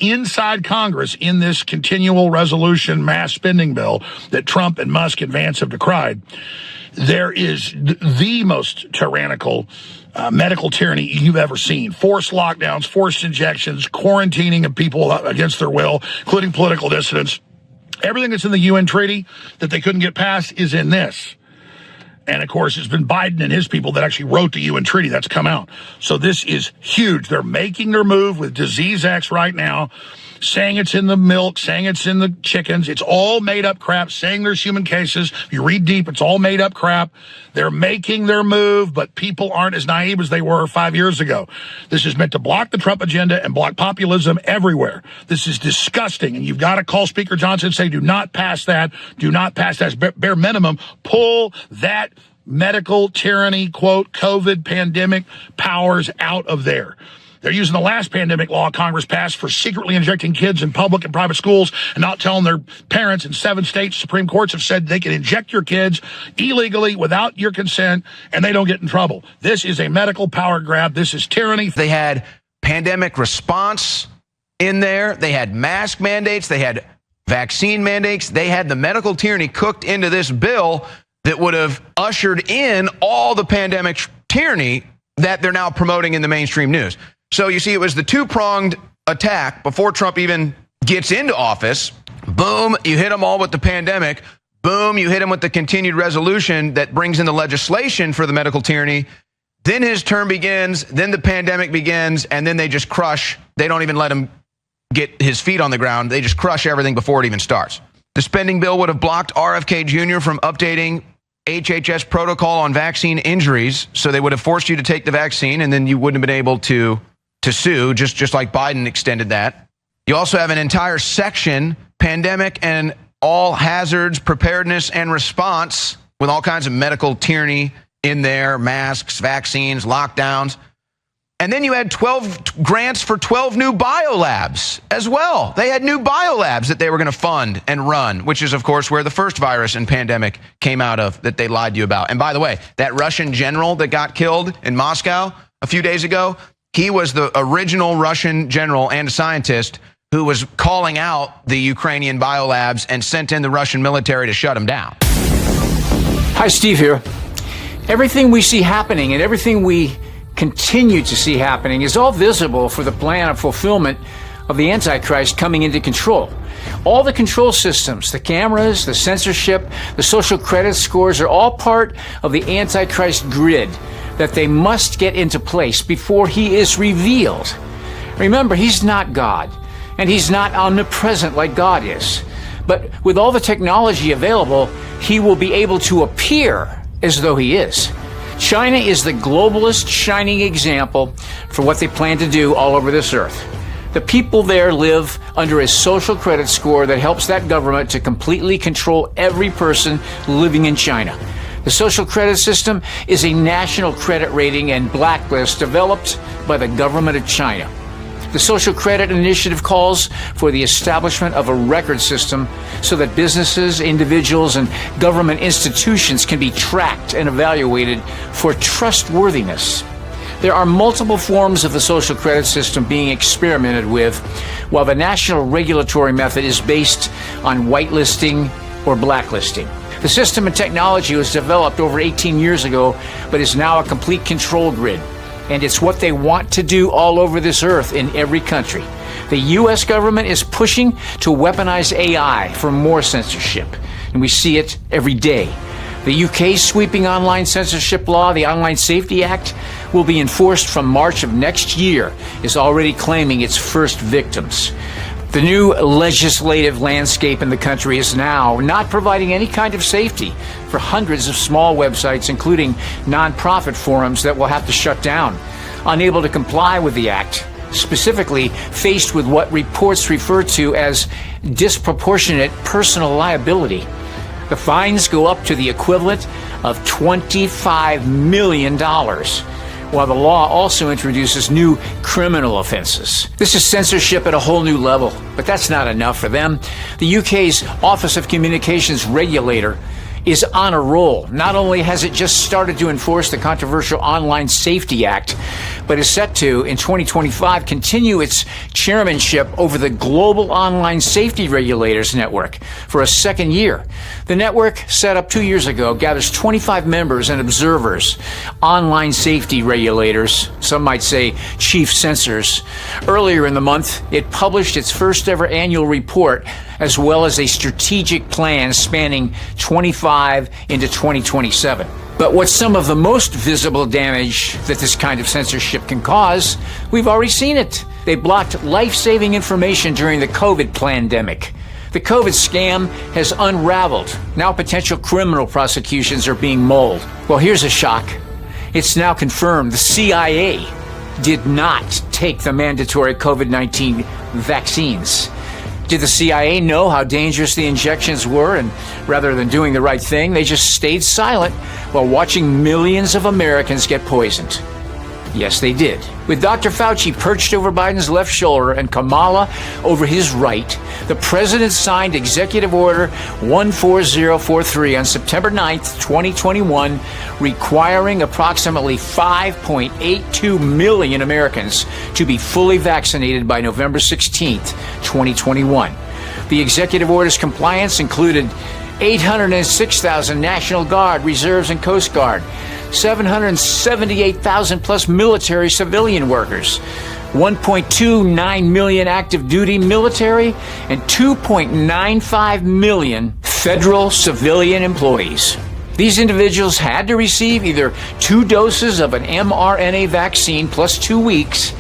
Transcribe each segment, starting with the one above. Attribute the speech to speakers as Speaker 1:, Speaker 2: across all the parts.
Speaker 1: inside Congress in this continual resolution mass spending bill that Trump and Musk and Vance have decried, there is the most tyrannical medical tyranny you've ever seen. Forced lockdowns, forced injections, quarantining of people against their will, including political dissidents. Everything that's in the UN treaty that they couldn't get passed is in this. And, of course, it's been Biden and his people that actually wrote the UN treaty. That's come out. So this is huge. They're making their move with Disease X right now, saying it's in the milk, saying it's in the chickens. It's all made-up crap, saying there's human cases. If you read deep, it's all made-up crap. They're making their move, but people aren't as naive as they were 5 years ago. This is meant to block the Trump agenda and block populism everywhere. This is disgusting, and you've got to call Speaker Johnson and say, do not pass that. Do not pass that. Bare minimum, pull that medical tyranny, quote, COVID pandemic powers out of there. They're using the last pandemic law Congress passed for secretly injecting kids in public and private schools and not telling their parents. In 7 states, Supreme Courts have said they can inject your kids illegally without your consent, and they don't get in trouble. This is a medical power grab. This is tyranny.
Speaker 2: They had pandemic response in there. They had mask mandates. They had vaccine mandates. They had the medical tyranny cooked into this bill that would have ushered in all the pandemic tyranny that they're now promoting in the mainstream news. So you see, it was the two-pronged attack before Trump even gets into office. Boom, you hit them all with the pandemic. Boom, you hit him with the continued resolution that brings in the legislation for the medical tyranny. Then his term begins, then the pandemic begins, and then they just crush. They don't even let him get his feet on the ground. They just crush everything before it even starts. The spending bill would have blocked RFK Jr. from updating HHS protocol on vaccine injuries, so they would have forced you to take the vaccine, and then you wouldn't have been able to sue, just like Biden extended that. You also have an entire section, pandemic and all hazards, preparedness and response, with all kinds of medical tyranny in there, masks, vaccines, lockdowns. And then you had 12 grants for 12 new biolabs as well. They had new biolabs that they were going to fund and run, which is, of course, where the first virus and pandemic came out of that they lied to you about. And by the way, that Russian general that got killed in Moscow a few days ago, he was the original Russian general and scientist who was calling out the Ukrainian biolabs and sent in the Russian military to shut them down.
Speaker 3: Hi, Steve here. Everything we see happening and everything we continue to see happening is all visible for the plan of fulfillment of the Antichrist coming into control. All the control systems, the cameras, the censorship, the social credit scores are all part of the Antichrist grid that they must get into place before he is revealed. Remember, he's not God, and he's not omnipresent like God is. But with all the technology available, he will be able to appear as though he is. China is the globalist shining example for what they plan to do all over this earth. The people there live under a social credit score that helps that government to completely control every person living in China. The social credit system is a national credit rating and blacklist developed by the government of China. The Social Credit Initiative calls for the establishment of a record system so that businesses, individuals, and government institutions can be tracked and evaluated for trustworthiness. There are multiple forms of the social credit system being experimented with, while the national regulatory method is based on whitelisting or blacklisting. The system and technology was developed over 18 years ago, but is now a complete control grid. And it's what they want to do all over this earth in every country. The U.S. government is pushing to weaponize AI for more censorship, and we see it every day. The UK's sweeping online censorship law, the Online Safety Act, will be enforced from March of next year, is already claiming its first victims. The new legislative landscape in the country is now not providing any kind of safety for hundreds of small websites, including nonprofit forums that will have to shut down, unable to comply with the act, specifically faced with what reports refer to as disproportionate personal liability. The fines go up to the equivalent of $25 million. While the law also introduces new criminal offenses. This is censorship at a whole new level, but that's not enough for them. The UK's Office of Communications Regulator is on a roll. Not only has it just started to enforce the controversial Online Safety Act, but is set to, in 2025, continue its chairmanship over the Global Online Safety Regulators Network for a second year. The network, set up 2 years ago, gathers 25 members and observers, online safety regulators, some might say chief censors. Earlier in the month, it published its first ever annual report, as well as a strategic plan spanning 25 into 2027. But what's some of the most visible damage that this kind of censorship can cause? We've already seen it. They blocked life-saving information during the COVID pandemic. The COVID scam has unraveled. Now potential criminal prosecutions are being mulled. Well, here's a shock. It's now confirmed the CIA did not take the mandatory COVID-19 vaccines. Did the CIA know how dangerous the injections were, and rather than doing the right thing, they just stayed silent while watching millions of Americans get poisoned? Yes, they did. With Dr. Fauci perched over Biden's left shoulder and Kamala over his right, the president signed Executive Order 14043 on September 9th, 2021, requiring approximately 5.82 million Americans to be fully vaccinated by November 16th, 2021. The executive order's compliance included 806,000 National Guard, Reserves, and Coast Guard, 778,000 plus military civilian workers, 1.29 million active duty military, and 2.95 million federal civilian employees. These individuals had to receive either 2 doses of an mRNA vaccine plus 2 weeks,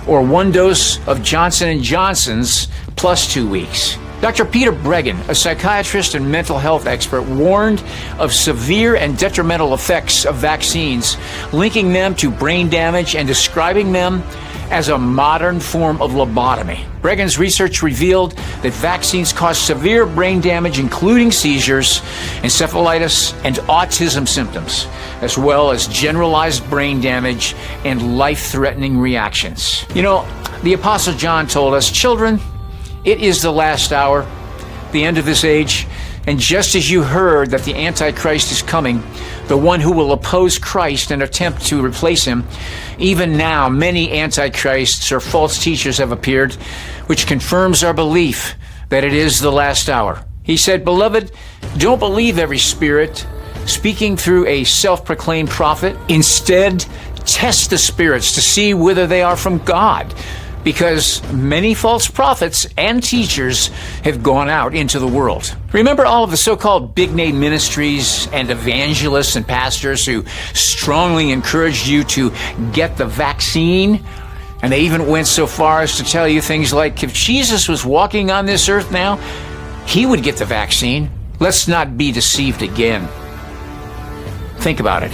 Speaker 3: or 1 dose of Johnson & Johnson's plus 2 weeks. Dr. Peter Breggin, a psychiatrist and mental health expert, warned of severe and detrimental effects of vaccines, linking them to brain damage and describing them as a modern form of lobotomy. Breggin's research revealed that vaccines cause severe brain damage, including seizures, encephalitis, and autism symptoms, as well as generalized brain damage and life-threatening reactions. You know, the Apostle John told us, "Children, it is the last hour, the end of this age, and just as you heard that the Antichrist is coming, the one who will oppose Christ and attempt to replace him, even now many antichrists or false teachers have appeared, which confirms our belief that it is the last hour." He said, "Beloved, don't believe every spirit speaking through a self-proclaimed prophet. Instead, test the spirits to see whether they are from God, because many false prophets and teachers have gone out into the world." Remember all of the so-called big-name ministries and evangelists and pastors who strongly encouraged you to get the vaccine? And they even went so far as to tell you things like, if Jesus was walking on this earth now, he would get the vaccine. Let's not be deceived again. Think about it.